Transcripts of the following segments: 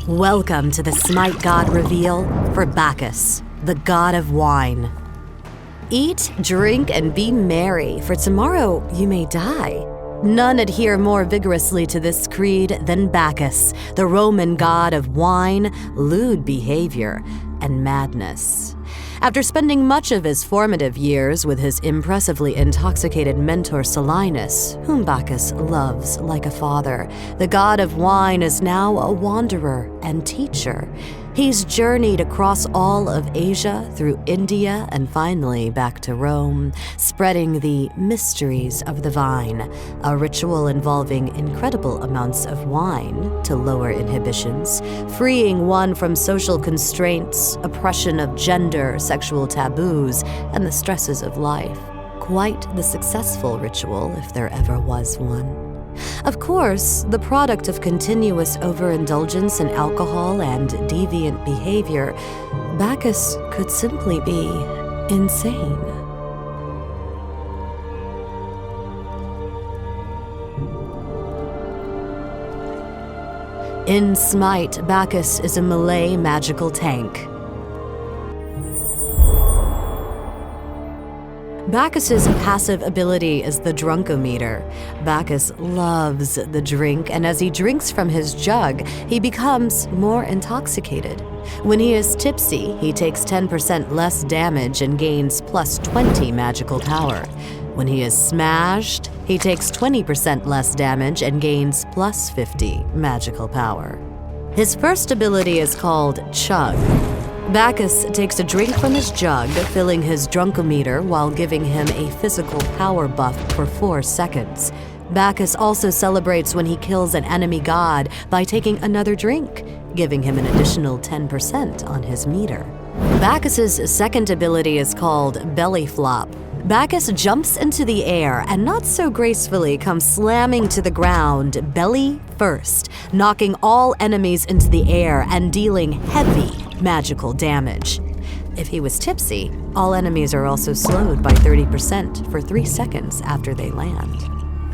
Welcome to the Smite God reveal for Bacchus, the god of wine. Eat, drink, and be merry, for tomorrow you may die. None adhere more vigorously to this creed than Bacchus, the Roman god of wine, lewd behavior, and madness. After spending much of his formative years with his impressively intoxicated mentor Silenus, whom Bacchus loves like a father, the god of wine is now a wanderer and teacher. He's journeyed across all of Asia, through India, and finally back to Rome, spreading the mysteries of the vine, a ritual involving incredible amounts of wine to lower inhibitions, freeing one from social constraints, oppression of gender, sexual taboos, and the stresses of life. Quite the successful ritual, if there ever was one. Of course, the product of continuous overindulgence in alcohol and deviant behavior, Bacchus could simply be insane. In Smite, Bacchus is a Malay magical tank. Bacchus's passive ability is the drunkometer. Bacchus loves the drink, and as he drinks from his jug, he becomes more intoxicated. When he is tipsy, he takes 10% less damage and gains plus 20 magical power. When he is smashed, he takes 20% less damage and gains plus 50 magical power. His first ability is called Chug. Bacchus takes a drink from his jug, filling his drunkometer while giving him a physical power buff for 4 seconds. Bacchus also celebrates when he kills an enemy god by taking another drink, giving him an additional 10% on his meter. Bacchus's second ability is called belly flop. Bacchus jumps into the air and not so gracefully comes slamming to the ground belly first, knocking all enemies into the air and dealing heavy magical damage. If he was tipsy, all enemies are also slowed by 30% for 3 seconds after they land.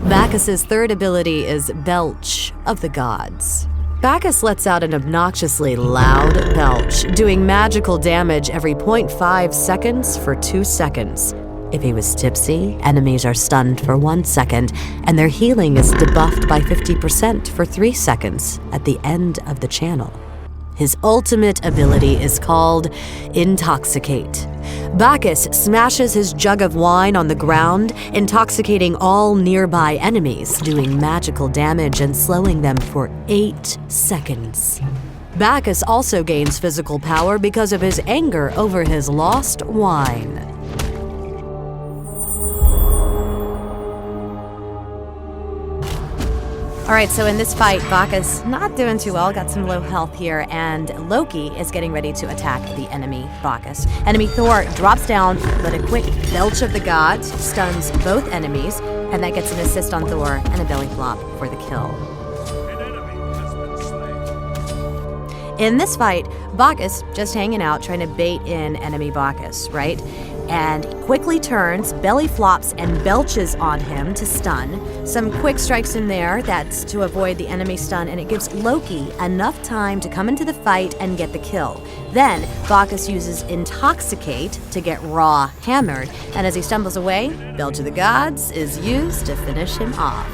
Bacchus's third ability is Belch of the Gods. Bacchus lets out an obnoxiously loud belch, doing magical damage every 0.5 seconds for 2 seconds. If he was tipsy, enemies are stunned for 1 second, and their healing is debuffed by 50% for 3 seconds at the end of the channel. His ultimate ability is called Intoxicate. Bacchus smashes his jug of wine on the ground, intoxicating all nearby enemies, doing magical damage and slowing them for 8 seconds. Bacchus also gains physical power because of his anger over his lost wine. All right, so in this fight, Bacchus not doing too well, got some low health here, and Loki is getting ready to attack the enemy Bacchus. Enemy Thor drops down, but a quick belch of the gods stuns both enemies, and that gets an assist on Thor and a belly flop for the kill. In this fight, Bacchus just hanging out, trying to bait in enemy Bacchus, right? And quickly turns, belly flops, and belches on him to stun. Some quick strikes in there, that's to avoid the enemy stun, and it gives Loki enough time to come into the fight and get the kill. Then, Bacchus uses Intoxicate to get Raw hammered, and as he stumbles away, Belch of the Gods is used to finish him off.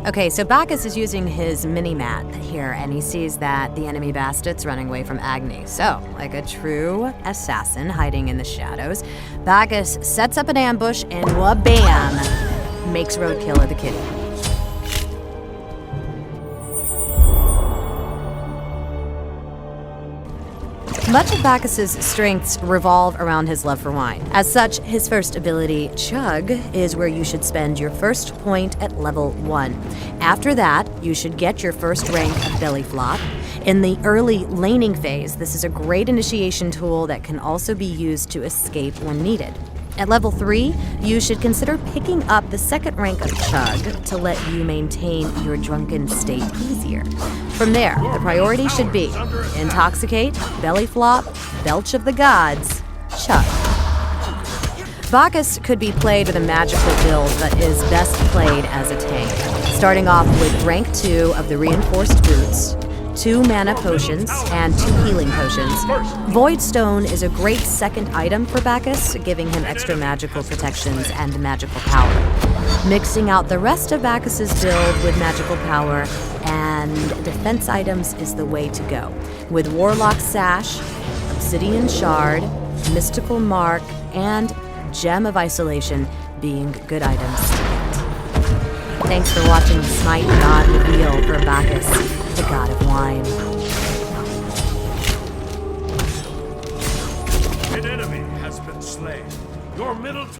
Okay, so Bacchus is using his mini-mat here, and he sees that the enemy Bastard's running away from Agni. So, like a true assassin hiding in the shadows, Bacchus sets up an ambush and wha-bam! Makes roadkill of the kitty. Much of Bacchus's strengths revolve around his love for wine. As such, his first ability, Chug, is where you should spend your first point at level 1. After that, you should get your first rank of belly flop. In the early laning phase, this is a great initiation tool that can also be used to escape when needed. At level 3, you should consider picking up the second rank of Chug to let you maintain your drunken state easier. From there, the priority should be Intoxicate, Belly Flop, Belch of the Gods, Chug. Bacchus could be played with a magical build, but is best played as a tank. Starting off with rank 2 of the reinforced boots, 2 mana potions, and 2 healing potions. Void Stone is a great second item for Bacchus, giving him extra magical protections and magical power. Mixing out the rest of Bacchus's build with magical power and defense items is the way to go, with Warlock Sash, Obsidian Shard, Mystical Mark, and Gem of Isolation being good items to get. Thanks for watching Smite God Reveal for Bacchus, the god of wine. An enemy has been slain. Your middle